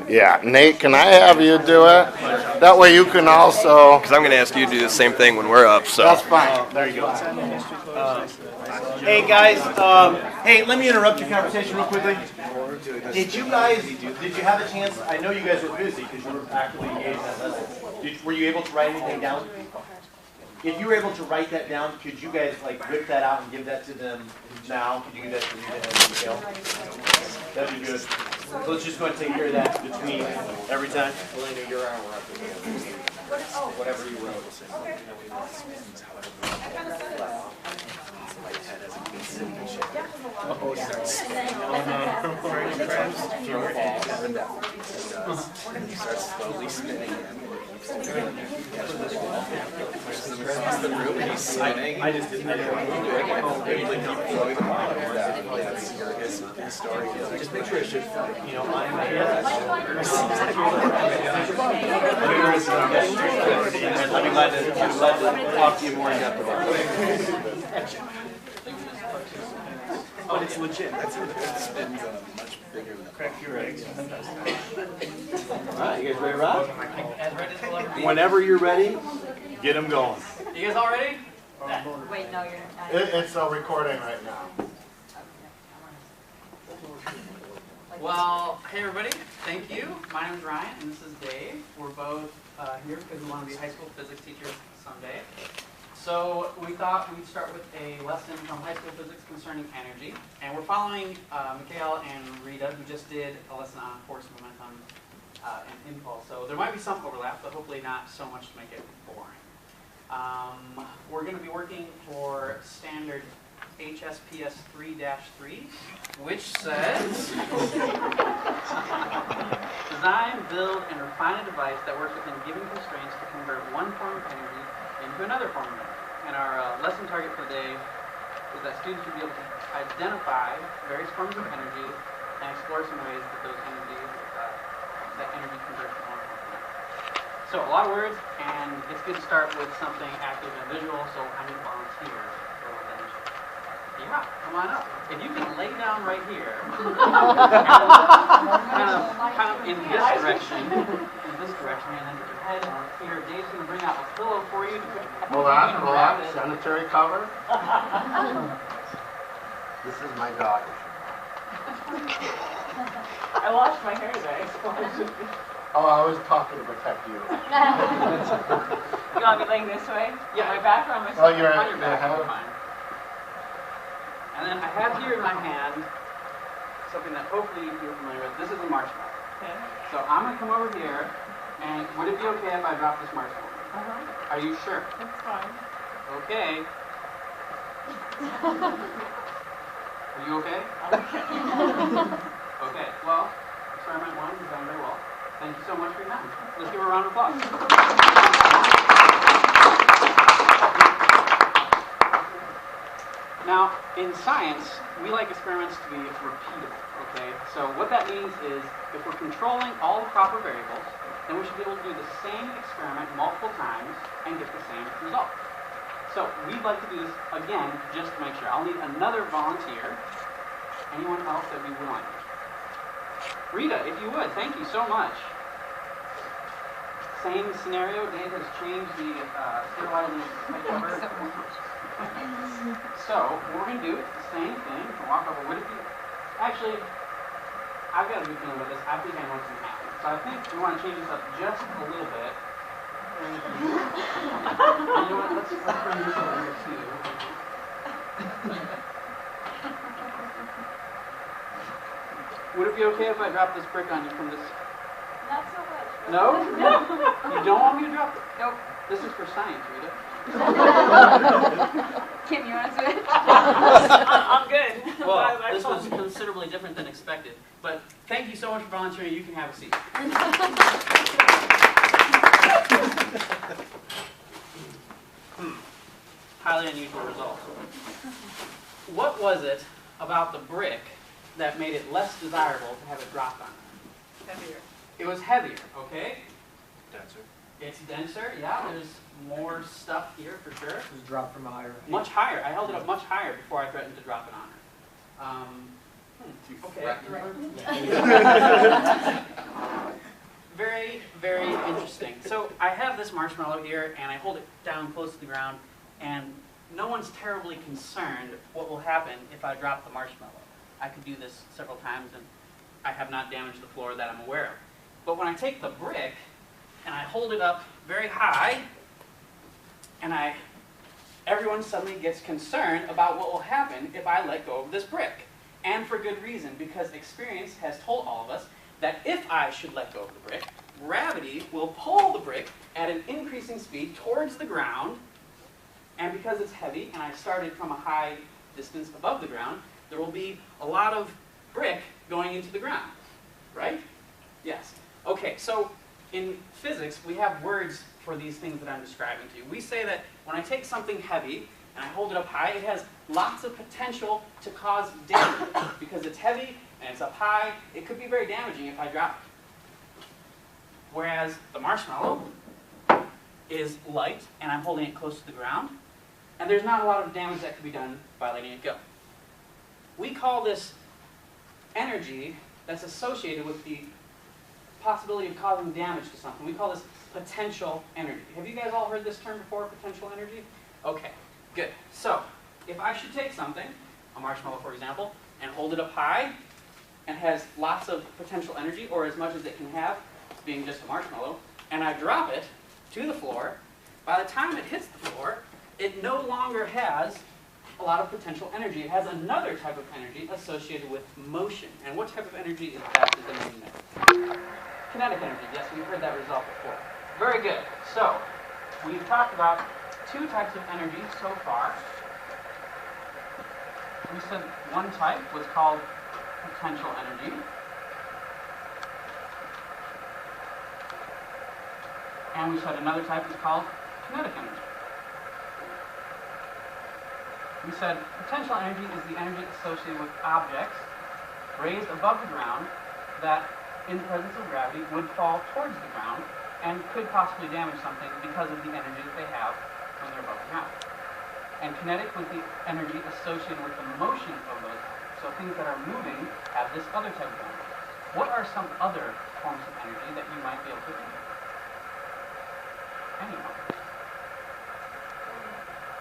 Yeah, Nate, can I have you do it? That way you can also... Because I'm going to ask you to do the same thing when we're up, so. That's fine. There you go. Hey guys, hey, let me interrupt your conversation real quickly. Did you have a chance, I know you guys were busy because you were actively engaged in that lesson. Were you able to write anything down? If you were able to write that down, could you guys like whip that out and give that to them now? Could you give that to Rita in detail? That'd be good. So let's just go ahead and take care of that between every time. Elena, your hour up. Whatever you wrote. Starts slowly spinning I just didn't just make sure it should, you know, I'd be glad to talk to you more in depth about it. Oh, it's legit. That's it spins much bigger than crack your eggs. Alright, you guys ready to rock? As ready as we'll ever be. Whenever you're ready, get them going. You guys all ready? Wait, no, you're not. It's a recording right now. Well, hey everybody, thank you. My name is Ryan and this is Dave. We're both here because we want to be high school physics teachers someday. So we thought we'd start with a lesson from high school physics concerning energy. And we're following Mikhail and Rita, who just did a lesson on force, momentum, and impulse. So there might be some overlap, but hopefully not so much to make it boring. We're going to be working for standard HSPS 3-3, which says, design, build, and refine a device that works within given constraints to convert one form of energy into another form of energy. And our lesson target for the day is that students should be able to identify various forms of energy and explore some ways that those energies, that energy converts from one form to another. So a lot of words, and it's good to start with something active and visual, so I need volunteers for that initiative. Yeah, come on up. If you can lay down right here, kind of in this direction, and then put your head here. Dave's going to bring out a pillow for you. Hold on. Sanitary cover. This is my daughter. I washed my hair today. Oh, I was talking to protect you. You want me laying this way? Yeah. My back or on my side? Oh, you're On your back, head. fine. And then I have here in my hand something that hopefully you're familiar with. This is a marshmallow. Okay. So I'm going to come over here, and would it be okay if I drop this marshmallow? Are you sure? That's fine. Okay. Are you okay? Okay. Okay. Well, experiment 1 is done very well. Thank you so much for your time. Let's give her a round of applause. Now, in science, we like experiments to be repeatable, okay? So what that means is, if we're controlling all the proper variables, then we should be able to do the same experiment multiple times and get the same result. So we'd like to do this again, just to make sure. I'll need another volunteer. Anyone else that we want? Rita, if you would, thank you so much. Same scenario, Dave has changed the sterilizing cover. So, what we're going to do is the same thing. Walk over. Would it be... Actually, I've got a good feeling about this. I think I know what's going to happen. So I think we want to change this up just a little bit. And you know what? Let's bring this over here too. Would it be okay if I drop this brick on you from this? Not so much. No? You don't want me to drop it? Nope. This is for science, Rita. Kim, you want to switch? I'm good. Well, this was considerably different than expected. But thank you so much for volunteering. You can have a seat. Highly unusual results. What was it about the brick that made it less desirable to have it dropped on it? Heavier. It was heavier, okay? denser. It's denser, yeah. There's more stuff here for sure. It was dropped from a higher height. Much higher. I held it up much higher before I threatened to drop it on her. Okay. very interesting. So I have this marshmallow here, and I hold it down close to the ground, and no one's terribly concerned what will happen if I drop the marshmallow. I could do this several times, and I have not damaged the floor that I'm aware of. But when I take the brick, and I hold it up very high, and everyone suddenly gets concerned about what will happen if I let go of this brick. And for good reason, because experience has told all of us that if I should let go of the brick, gravity will pull the brick at an increasing speed towards the ground, and because it's heavy, and I started from a high distance above the ground, there will be a lot of brick going into the ground, right? Yes. Okay, so in physics, we have words for these things that I'm describing to you. We say that when I take something heavy and I hold it up high, it has lots of potential to cause damage. Because it's heavy and it's up high, it could be very damaging if I drop it. Whereas the marshmallow is light and I'm holding it close to the ground, and there's not a lot of damage that could be done by letting it go. We call this energy that's associated with the possibility of causing damage to something. We call this potential energy. Have you guys all heard this term before, potential energy? Okay, good. So, if I should take something, a marshmallow for example, and hold it up high, and has lots of potential energy, or as much as it can have, being just a marshmallow, and I drop it to the floor, by the time it hits the floor, it no longer has a lot of potential energy. It has another type of energy associated with motion. And what type of energy is that? Does anyone know? Kinetic energy. Yes, we've heard that result before. Very good. So, we've talked about two types of energy so far. We said one type was called potential energy. And we said another type is called kinetic energy. We said potential energy is the energy associated with objects raised above the ground that, in the presence of gravity, would fall towards the ground and could possibly damage something because of the energy that they have when they're above the ground. And kinetic was the energy associated with the motion of those objects. So things that are moving have this other type of energy. What are some other forms of energy that you might be able to think of? Anyone?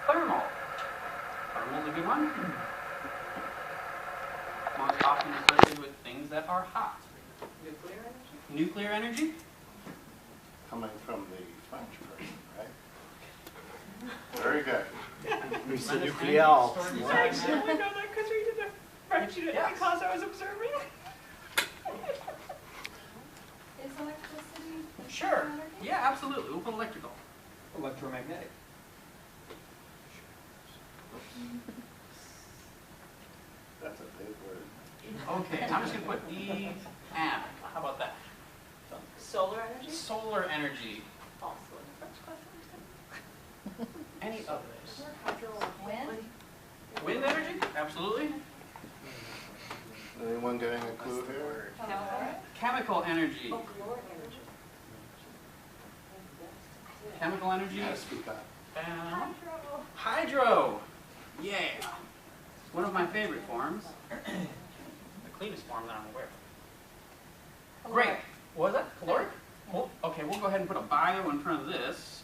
Thermal. Thermal is a good one. Most often associated with things that are hot. Nuclear energy? Nuclear energy? Coming from the French person, right? Very good. It's Brenda, nuclear. stored inside I actually matter? only know that because we did the French unit Yes. class I was observing. Is electricity? Sure. Yeah, absolutely. We'll put electrical. Electromagnetic. That's a big word. Okay, I'm just going to put E and. How about that? Solar energy? Solar energy. Also in the French class. Any others? Wind? Wind energy? Absolutely. Anyone getting a clue here? Chemical energy. Oh, caloric energy. Chemical energy. Yeah, speak up. Hydro. Yeah. One of my favorite forms. The cleanest form that I'm aware of. Great. What was that? Caloric? Well, okay, we'll go ahead and put a bio in front of this,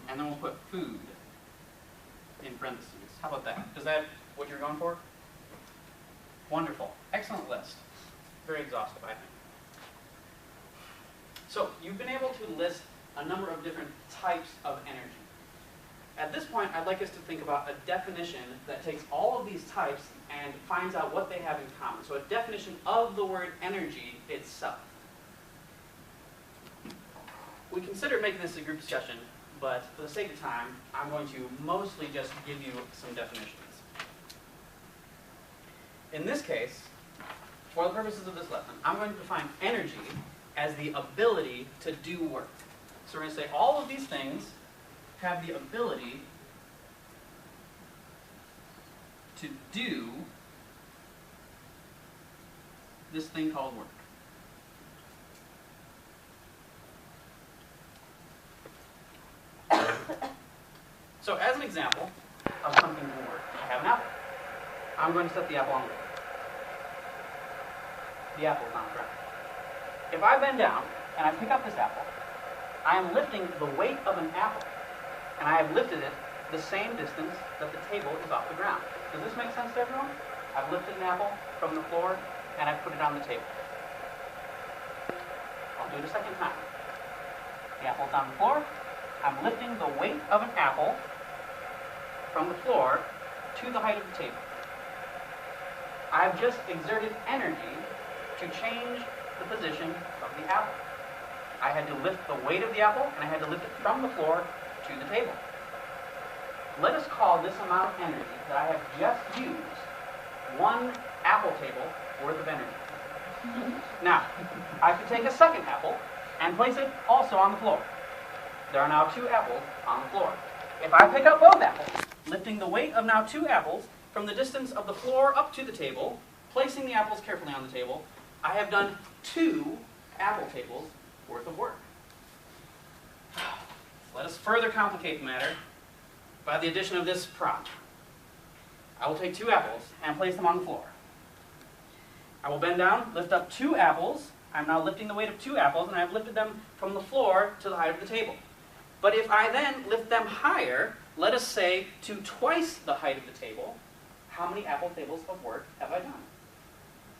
and then we'll put food in parentheses. How about that? Is that what you're going for? Wonderful. Excellent list. Very exhaustive, I think. So, you've been able to list a number of different types of energy. At this point, I'd like us to think about a definition that takes all of these types and finds out what they have in common. So a definition of the word energy itself. We considered making this a group discussion, but for the sake of time, I'm going to mostly just give you some definitions. In this case, for the purposes of this lesson, I'm going to define energy as the ability to do work. So we're going to say all of these things have the ability to do this thing called work. So as an example of something that will work, I have an apple. I'm going to set the apple on the ground. The apple is on the ground. If I bend down and I pick up this apple, I am lifting the weight of an apple, and I have lifted it the same distance that the table is off the ground. Does this make sense to everyone? I've lifted an apple from the floor, and I've put it on the table. I'll do it a second time. The apple's on the floor. I'm lifting the weight of an apple from the floor to the height of the table. I've just exerted energy to change the position of the apple. I had to lift the weight of the apple, and I had to lift it from the floor to the table. Let us call this amount of energy that I have just used one apple table worth of energy. Now, I could take a second apple and place it also on the floor. There are now 2 apples on the floor. If I pick up both apples, lifting the weight of now 2 apples from the distance of the floor up to the table, placing the apples carefully on the table, I have done 2 apple tables worth of work. Let us further complicate the matter by the addition of this prop. I will take 2 apples and place them on the floor. I will bend down, lift up 2 apples. I'm now lifting the weight of 2 apples, and I've lifted them from the floor to the height of the table. But if I then lift them higher, let us say to twice the height of the table, how many apple tables of work have I done?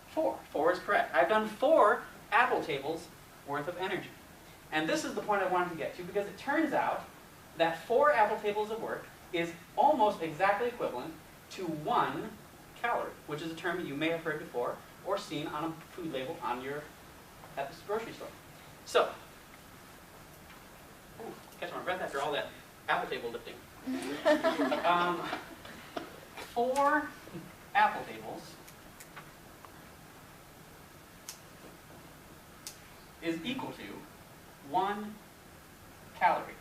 4. 4 is correct. I've done 4 apple tables worth of energy. And this is the point I wanted to get to, because it turns out that 4 apple tables of work is almost exactly equivalent to 1 calorie, which is a term that you may have heard before or seen on a food label at the grocery store. So, catch my breath after all that apple table lifting. 4 apple tables is equal to 1 calorie.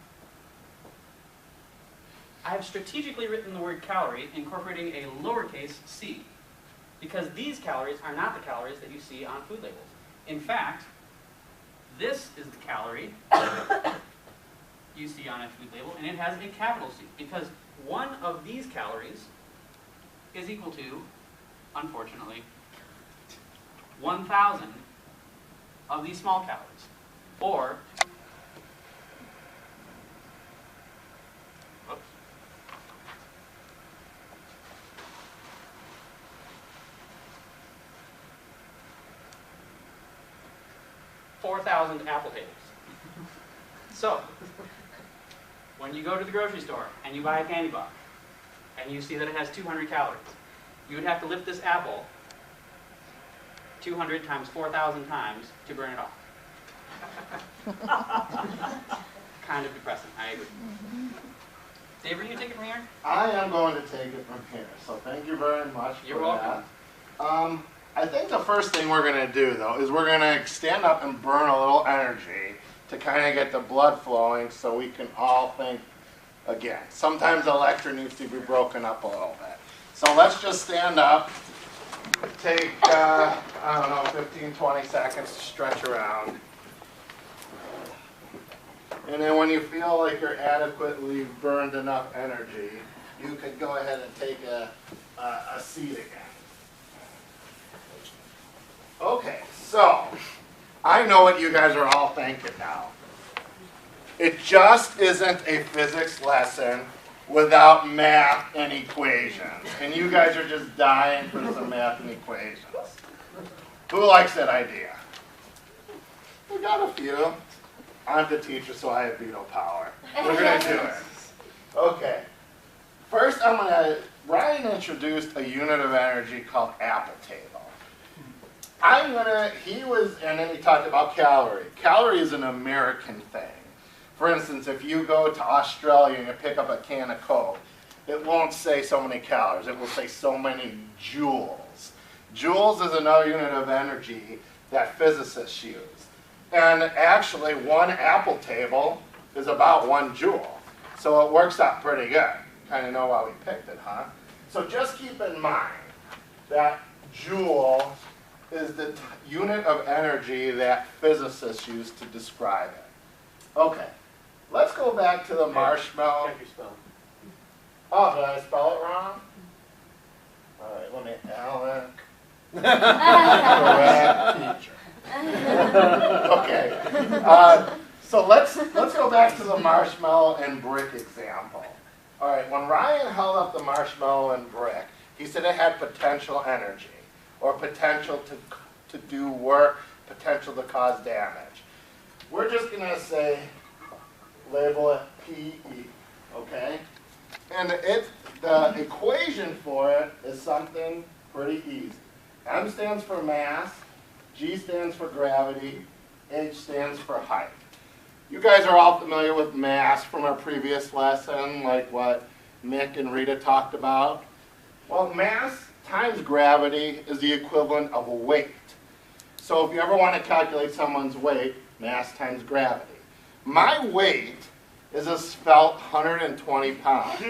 I have strategically written the word calorie incorporating a lowercase c, because these calories are not the calories that you see on food labels. In fact, this is the calorie you see on a food label, and it has a capital C, because one of these calories is equal to, unfortunately, 1,000 of these small calories, or 4,000 apple tables. So, when you go to the grocery store and you buy a candy bar and you see that it has 200 calories, you would have to lift this apple 200 times 4,000 times to burn it off. Kind of depressing, I agree. Dave, are you going to take it from here? I am going to take it from here, so thank you very much for You're welcome. that. I think the first thing we're going to do, though, is we're going to stand up and burn a little energy to kind of get the blood flowing so we can all think again. Sometimes the lecture needs to be broken up a little bit. So let's just stand up, take, I don't know, 15, 20 seconds to stretch around. And then when you feel like you're adequately burned enough energy, you can go ahead and take a seat again. Okay, so I know what you guys are all thinking now. It just isn't a physics lesson without math and equations. And you guys are just dying for some math and equations. Who likes that idea? We got a few. I'm the teacher, so I have veto power. We're going to do it. Okay. First, Ryan introduced a unit of energy called apple table. And then he talked about calorie. Calorie is an American thing. For instance, if you go to Australia and you pick up a can of Coke, it won't say so many calories. It will say so many joules. Joules is another unit of energy that physicists use. And actually, 1 apple table is about 1 joule. So it works out pretty good. Kind of know why we picked it, huh? So just keep in mind that joule is the unit of energy that physicists use to describe it. Okay, let's go back to the marshmallow. Check your spelling. Oh, did I spell it wrong? All right, let me, Alec. Correct teacher. Okay. So let's go back to the marshmallow and brick example. All right, when Ryan held up the marshmallow and brick, he said it had potential energy, or potential to do work, potential to cause damage. We're just going to say, label it PE, okay? And the equation for it is something pretty easy. M stands for mass, G stands for gravity, H stands for height. You guys are all familiar with mass from our previous lesson, like what Mick and Rita talked about. Well, mass times gravity is the equivalent of a weight. So if you ever want to calculate someone's weight, mass times gravity. My weight is a svelte 120 pounds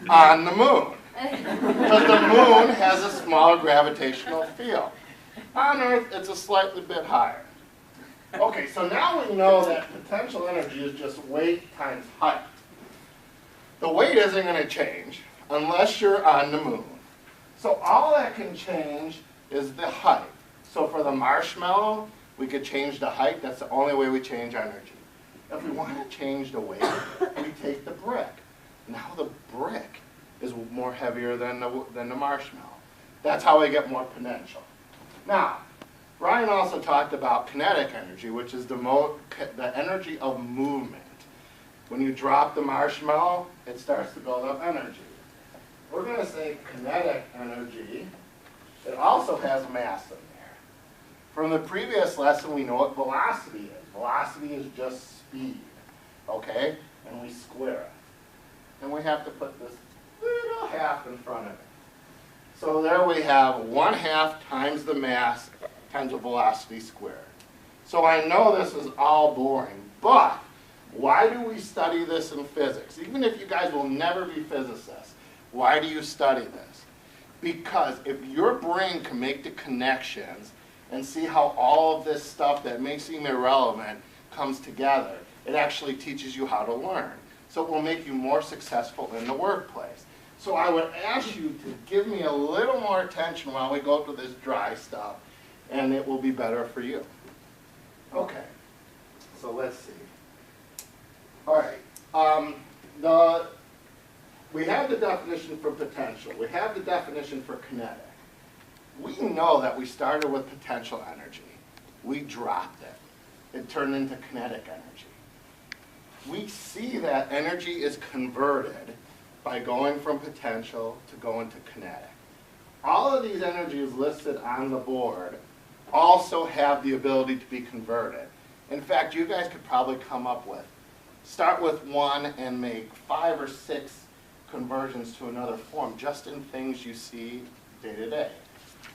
on the moon. Because the moon has a small gravitational field. On Earth, it's a slightly bit higher. Okay, so now we know that potential energy is just weight times height. The weight isn't going to change unless you're on the moon. So all that can change is the height. So for the marshmallow, we could change the height. That's the only way we change energy. If we want to change the weight, we take the brick. Now the brick is more heavier than the marshmallow. That's how we get more potential. Now, Ryan also talked about kinetic energy, which is the energy of movement. When you drop the marshmallow, it starts to build up energy. We're going to say kinetic energy. It also has mass in there. From the previous lesson, we know what velocity is. Velocity is just speed, okay? And we square it. And we have to put this little half in front of it. So there we have 1/2 times the mass times the velocity squared. So I know this is all boring, but why do we study this in physics? Even if you guys will never be physicists, why do you study this? Because if your brain can make the connections and see how all of this stuff that may seem irrelevant comes together, it actually teaches you how to learn. So it will make you more successful in the workplace. So I would ask you to give me a little more attention while we go through this dry stuff, and it will be better for you. Okay, so let's see. All right, we have the definition for potential. We have the definition for kinetic. We know that we started with potential energy. We dropped it. It turned into kinetic energy. We see that energy is converted by going from potential to going to kinetic. All of these energies listed on the board also have the ability to be converted. In fact, you guys could probably start with one and make 5 or 6 conversions to another form just in things you see day to day.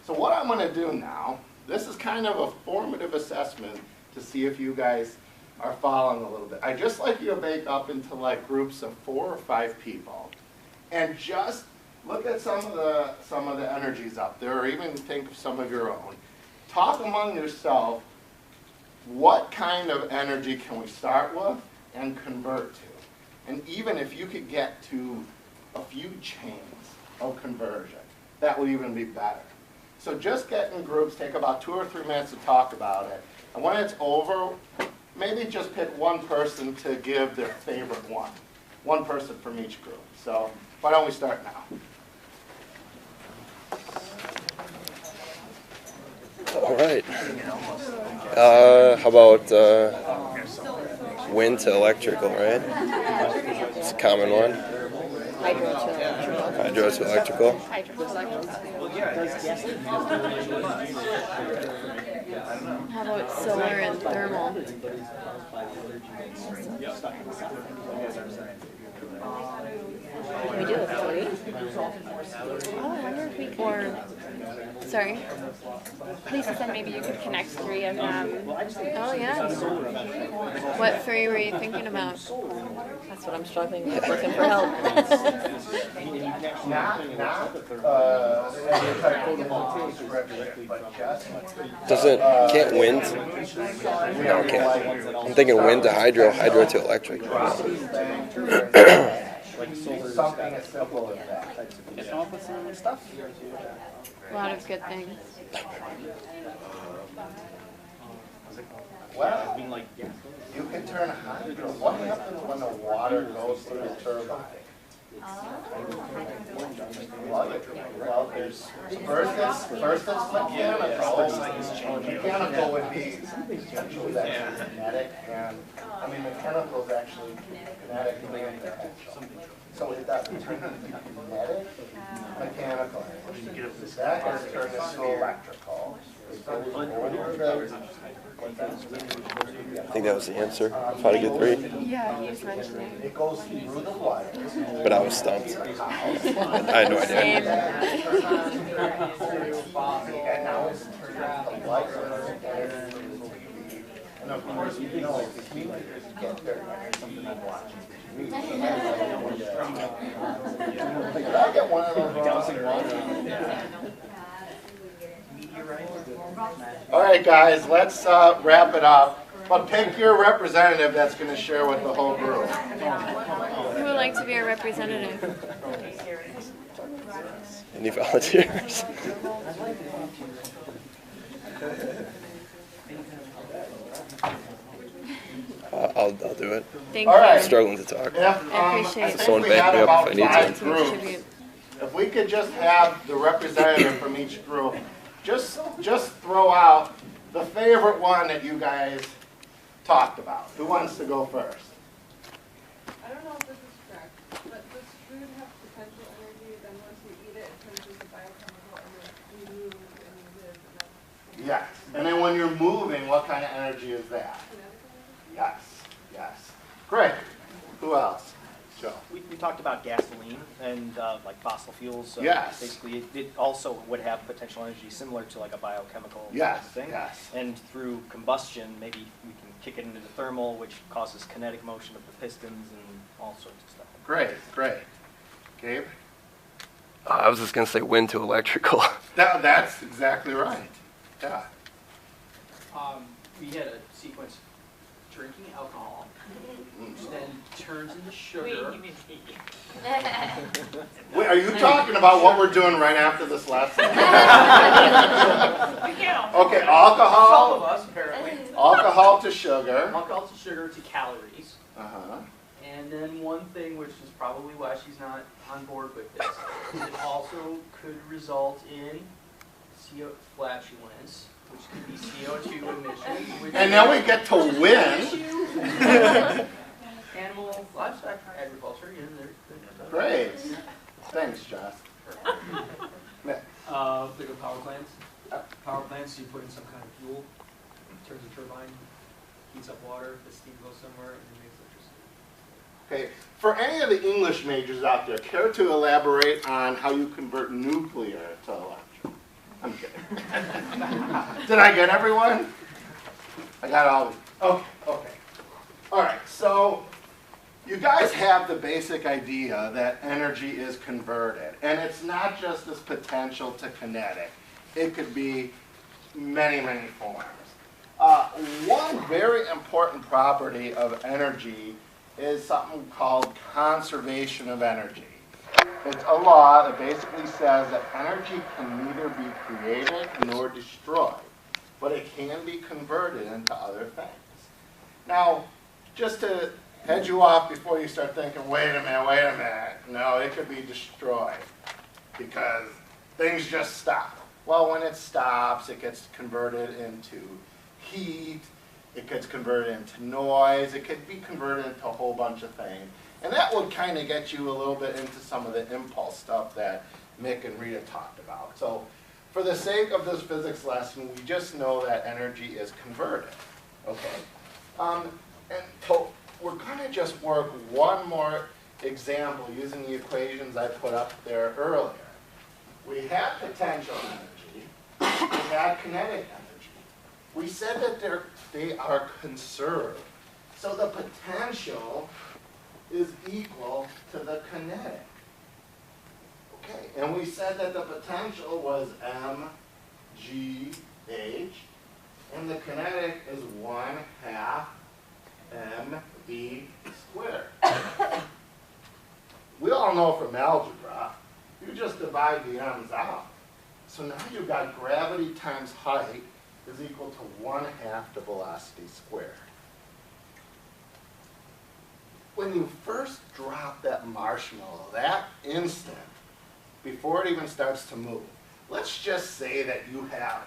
So what I'm going to do now, this is kind of a formative assessment to see if you guys are following a little bit. I just like you to break up into like groups of 4 or 5 people and just look at some of the energies up there, or even think of some of your own. Talk among yourself, what kind of energy can we start with and convert to? And even if you could get to a few chains of conversion, that would even be better. So just get in groups, take about 2 or 3 minutes to talk about it. And when it's over, maybe just pick one person to give their favorite one. One person from each group. So why don't we start now? All right. How about wind to electrical, right? It's a common one. Hydro to electrical. Hydro to electrical. How about solar and thermal? Can we do a 3? Oh, I wonder if we could. Or, sorry. Lisa said maybe you could connect 3 of them. Oh, yeah. What 3 were you thinking about? That's what I'm struggling with, looking for help. Can't wind? No, it can't. I'm thinking wind to hydro, hydro to electric. Something as simple as that. Just come up with some stuff. A lot of good things. gasoline like gasoline? You can turn hydro. What happens when the water goes through the turbine? Well, there's first it's mechanical. Mechanical would be essentially actually kinetic, and I mean mechanical is actually kinetic and potential. So it doesn't turn into kinetic, mechanical energy. That is turned into electrical. It goes over the. I think that was the answer. How to get 3. Yeah, he was mentioning. It goes through the wire. But I was stumped. I had no idea. And now it's turned into light. And of course, you know, if we get there, something I'm watching. Did I get one of those wrong? All right, guys, let's wrap it up. But pick your representative that's going to share with the whole group. Who would like to be a representative? Any volunteers? I'll do it. Thank All you. right. Struggling to talk. I appreciate it. Someone we back have me up about if I need to. 5 To groups. contribute. If we could just have the representative from each group, just throw out the favorite one that you guys talked about. Who wants to go first? I don't know if this is correct, but does food have potential energy, then once you eat it, it turns into biochemical, and then you move, and you live, and that's Yes. And then when you're moving, what kind of energy is that? kinetic energy? Yes. Yes. Great. Who else? Joe. We talked about gasoline and like fossil fuels. So Yes. basically, it also would have potential energy similar to like a biochemical Yes. thing. Yes. And through combustion, maybe we can kick it into the thermal, which causes kinetic motion of the pistons and all sorts of stuff. Great. Great. Gabe? I was just going to say wind to electrical. That's exactly right. Yeah. We had a sequence drinking alcohol, which then turns into sugar. Wait, are you talking about what we're doing right after this lesson? Okay, Some of alcohol. us, apparently. Alcohol to sugar. Alcohol to sugar to calories. Uh-huh. And then one thing, which is probably why she's not on board with this, it also could result in CO flatulence, which could be CO2 emissions. Which And then we get to win. Animal, livestock, agriculture, you know, they're Great. Thanks, Josh. Nick. Bigger power plants. Power plants, you put in some kind of fuel, turns a turbine, heats up water, the steam goes somewhere, and it makes electricity. Okay, for any of the English majors out there, care to elaborate on how you convert nuclear to electric? I'm kidding. Did I get everyone? I got all of you. Okay, okay. All right, so you guys have the basic idea that energy is converted, and it's not just this potential to kinetic. It could be many, many forms. One very important property of energy is something called conservation of energy. It's a law that basically says that energy can neither be created nor destroyed, but it can be converted into other things. Now, just to head you off before you start thinking, wait a minute. No, it could be destroyed because things just stop. Well, when it stops, it gets converted into heat, it gets converted into noise, it could be converted into a whole bunch of things. And that would kind of get you a little bit into some of the impulse stuff that Mick and Rita talked about. So for the sake of this physics lesson, we just know that energy is converted. Okay. And so we're going to just work one more example using the equations I put up there earlier. We had potential energy, we had kinetic energy. We said that they are conserved. So the potential is equal to the kinetic. Okay, and we said that the potential was mgh, and the kinetic is 1/2 mv squared. We all know from algebra, you just divide the m's out. So now you've got gravity times height is equal to 1/2 the velocity squared. when you first drop that marshmallow, that instant, before it even starts to move, let's just say that you have,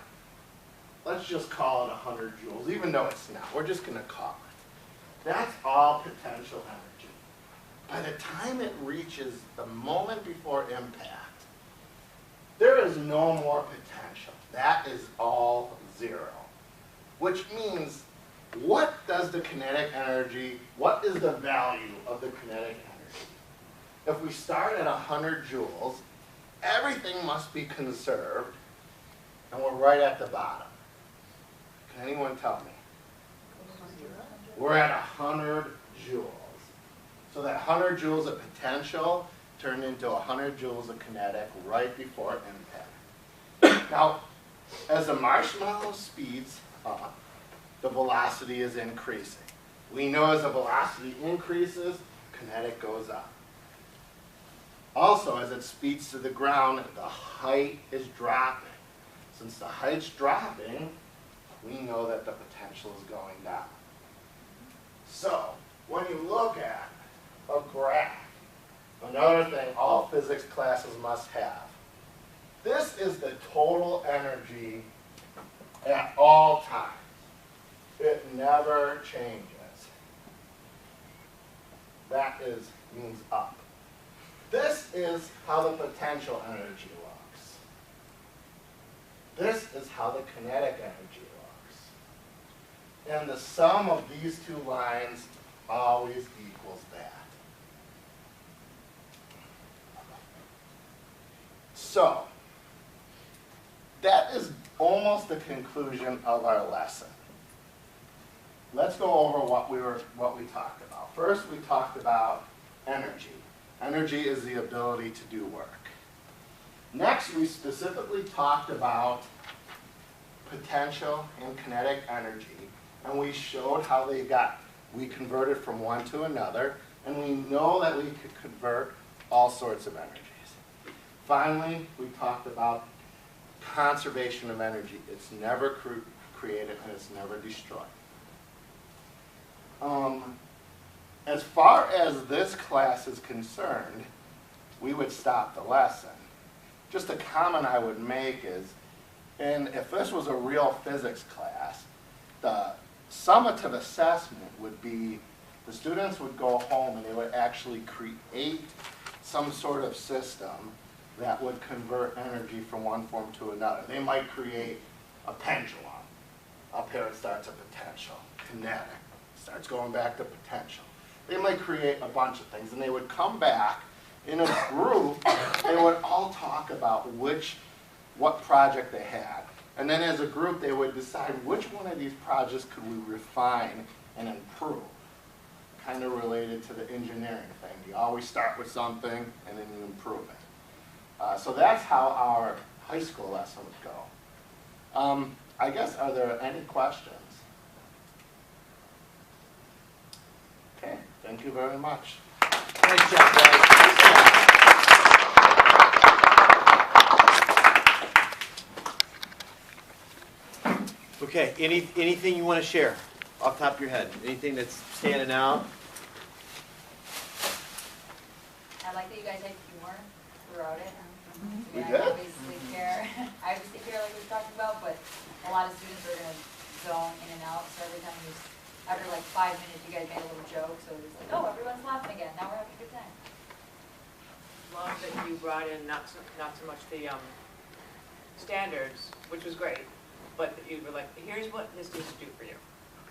let's just call it 100 joules, even though it's not. We're just going to call it. That's all potential energy. By the time it reaches the moment before impact, there is no more potential. That is all zero. Which means, what does the kinetic energy, what is the value of the kinetic energy? If we start at 100 joules, everything must be conserved, and we're right at the bottom. Can anyone tell me? We're at 100 joules. So that 100 joules of potential turned into 100 joules of kinetic right before impact. Now, as the marshmallow speeds up, the velocity is increasing. We know as the velocity increases, kinetic goes up. Also, as it speeds to the ground, the height is dropping. Since the height's dropping, we know that the potential is going down. So, when you look at a graph, another thing all physics classes must have, this is the total energy at all times. It never changes. That means up. This is how the potential energy looks. This is how the kinetic energy looks. And the sum of these two lines always equals that. So, that is almost the conclusion of our lesson. Let's go over what we talked about. First, we talked about energy. Energy is the ability to do work. Next, we specifically talked about potential and kinetic energy, and we showed how we converted from one to another, and we know that we could convert all sorts of energies. Finally, we talked about conservation of energy. It's never created and it's never destroyed. As far as this class is concerned, we would stop the lesson. Just a comment I would make is, and if this was a real physics class, the summative assessment would be the students would go home and they would actually create some sort of system that would convert energy from one form to another. They might create a pendulum. Up here it starts at potential, kinetic, starts going back to potential. They might create a bunch of things, and they would come back in a group. They would all talk about what project they had. And then as a group, they would decide which one of these projects could we refine and improve. Kind of related to the engineering thing. You always start with something, and then you improve it. So that's how our high school lesson would go. I guess, are there any questions? Okay, thank you very much. Nice job, guys. Okay, anything you want to share off the top of your head? Anything that's standing out? I like that you guys had humor throughout it. We I did? obviously care like we talked about, but a lot of students are going to zone in and out, so every time after like 5 minutes you guys made a little joke, so it was like, oh, everyone's laughing again, now we're having a good time. Love that you brought in not so much the standards, which was great, but that you were like, here's what this needs to do for you.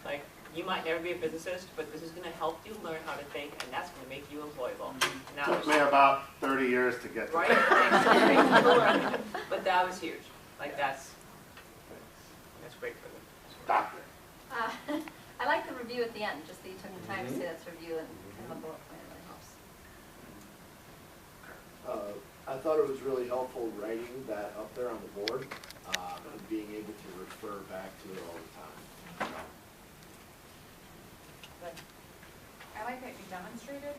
Like, you might never be a physicist, but this is going to help you learn how to think, and that's going to make you employable. And that Took was, me about 30 years to get to right? that. But that was huge. Like, that's great for them. Doctor. I like the review at the end, just that you took the time to say that's review and kind of a bullet point, it really helps. I thought it was really helpful writing that up there on the board and being able to refer back to it all the time. I like that you demonstrated